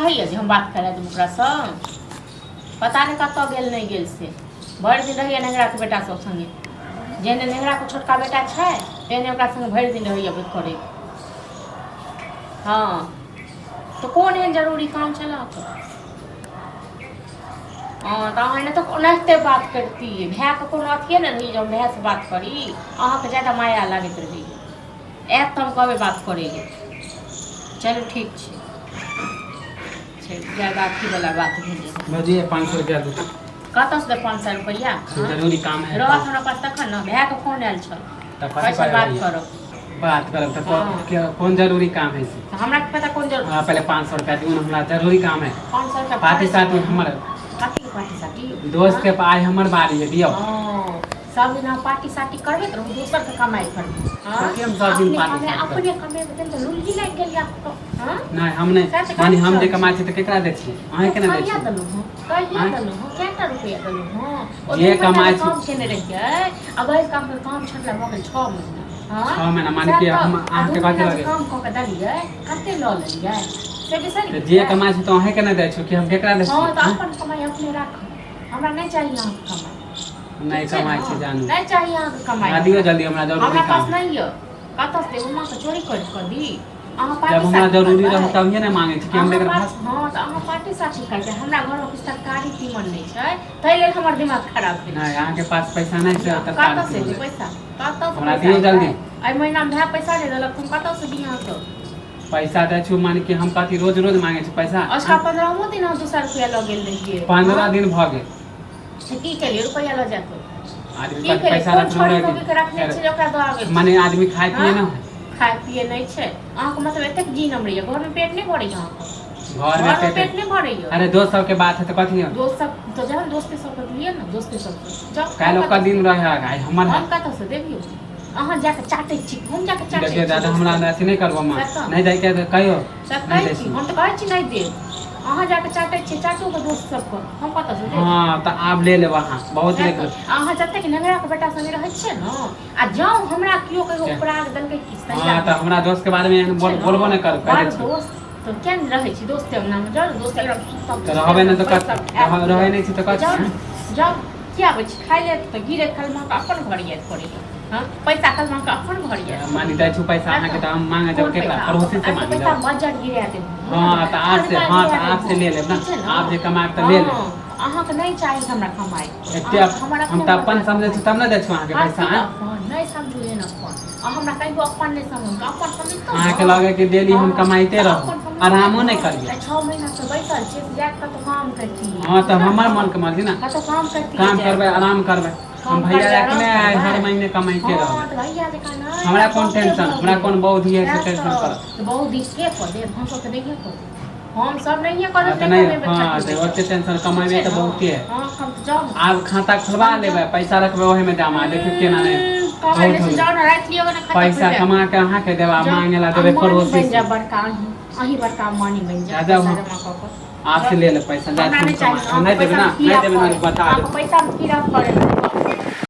रहैए जे हम बात करे तुम ओकरा संग पता नहीं कतऽ गेल नहीं गेल से भरि दिन रहैए नेंगरा के बेटा सब संगे जेने नेंगरा के छोटका बेटा छै तेने ओकरा संगे भरि दिन रहैए बात करे हाँ तो कौन एहन जरूरी काम छला तो हाँ तो अहाँ तो ओनाहिते बात करती भाई के कोनो अथिए नहीं रही जब भाई से बात करी अहाँ के ज्यादा माया लागत रही ऐप तो हम कहबे बात करेंगे चलो ठीक है ज्यादा अथी वाला बात भेजे बजिए 500 रुपया दो कतऽ से 500 रुपया जरूरी काम है रहत हमरा पास तखन न भाई के फोन आयल छल पैसा बात करब तो कौन जरूरी काम है से हमरा के पता कौन जरूरी पहले 500 रुपया दियो हमरा जरूरी काम है 500 रुपया पार्टी साथ हमर कथी के पार्टी साटी दोस्त के पाए हमर बारी है दियो सब दिन पार्टी साटी करबे तो दूसर के कमाई करबे हां हम सब दिन पार्टी अपने कमाई में तो लुल्ली लाग गेल या तो हां नहीं हमने माने हम जे कमाई छै त केकरा दै छी अहाँ केना दै छी कहिया दलु केटा रुपया दलु हां ये कमाई छै काम केने रहिए अब इस काम छटला भऽ गेल 6 महीना हां 6 महीना माने कि हम अहाँ के बात लगे काम क के दलिए कते ल लेलिए से बिसर तो जे कमाई छै तो अहाँ केना दै छी कि हम केकरा दै छी हां तो अपन कमाई अपने राख हमरा नहीं चाहिए अहाँ कमाई नहीं कमाई छै जानू नहीं चाहिए अहाँ कमाई दियो जल्दी हमरा जरूरी हमरा काम पास नहीं है कतऽ से उमा से चोरी कर दी अहाँ जब पार्टी हमरा जरूरी रहे तब ये नहीं मांगे छी कि हम लेकर पास हां तो अहाँ पार्टी साटी करके हमरा घर में सरकारी तीमन नहीं छै तै लेल हमर दिमाग खराब भेल नहीं अहाँ के पास पैसा नहीं छै त कतऽ से दे पैसा कतऽ से हमरा दियो जल्दी आई महीना में भाई पैसा नहीं देलक तुम कतऽ से दिया तो पैसा दै छु मान कि हम कथी रोज रोज मांगे छी पैसा उसका 15 दिन 200 रुपया ल गेल रहिए 15 दिन भ गेल की केलिए रुपया ल जातो आदमी पर पैसा रखने छै ओकरा दऽ आबै माने आदमी खाय पिए ना खाय पिए नहीं छै अहाँ के मतलब एतेक जीनम रहिए घर में पेट नहीं भरै अहाँ घर में पेट नहीं भरै अरे दोस्त सब के बात है तो कथी है दोस्त सब तो जान दोस्त सब के लिए ना दोस्त सब जाओ काल ओकर दिन रहे गाय हमर हम कतऽ से देबियो अहाँ जाके चाटै छी हम जाके चाटै देखिए दादा हमरा ऐसे नहीं करबो मां नहीं जाय के कहियो सब कहै छी हम तो कहै छी नहीं देब अहाँ जाके चाटै छी चाटू के दोस्त सब को हम कतऽ से देब हां त आप ले ले वहां बहुत ले अहाँ जते कि नगरा के बेटा संगे रहै छियै न आ जाओ हमरा कियो कहियो उपराग देलकै कि हां त हमरा दोस्त के बारे में बोलबो नहीं कर कहै छी दोस्त तो केन रहै छी दोस्त के नाम जाओ दोस्त सब रहबे न त रहै नहीं छी त कछ जाओ क्या बच खाइ ले त गिरे कलमा का अपन घर याद पड़े हां पैसा कलमा का अपन घर याद मानी दै छु पैसा अहाँ के त हम मांगे जब केकरा पड़ोसी से मांगे पैसा बजट गिरा दे हां त आप से ले लेब ना आप जे कमाए त ले ले अहाँ के नहीं चाहिए हमरा कमाई एते हम त अपन समझे छी तब ना दै छु अहाँ के पैसा नहीं समझू ये ना अपन हमरा कहियो अपन नहीं समझ अपन समझ तो अहाँ के लगे कि डेली हम कमाइते रहो आरामो नहीं करिए 6 महीना से बैठल छी जाके तो काम करती हां त हमर मन के मर्जी ना तो काम करती काम करबे आराम करबे हम भैया रखने हर महीने कमाइते रहो हां तो भैया देखा ना हमरा कौन टेंशन हमरा कौन बहुत ही है टेंशन कर तो बहुत दिसके को दे हम सब नहीं है हम सब नहीं है कर नहीं हां तो ओते टेंशन कमाई में तो बहुत है हां हम तो जाओ आप खाता खुलवा लेबे पैसा रखबे ओहे में दाम देखियो केना नहीं कमाई से जाओ ना राख लियो ना पैसा कमा के अहाँ के देबा मांगेला देबे पड़ोसी से बड़का अही बड़का मानी बन जा आपसे ले ले पैसा नहीं देबे ना नहीं देबे ना बता दे पैसा की रख पड़े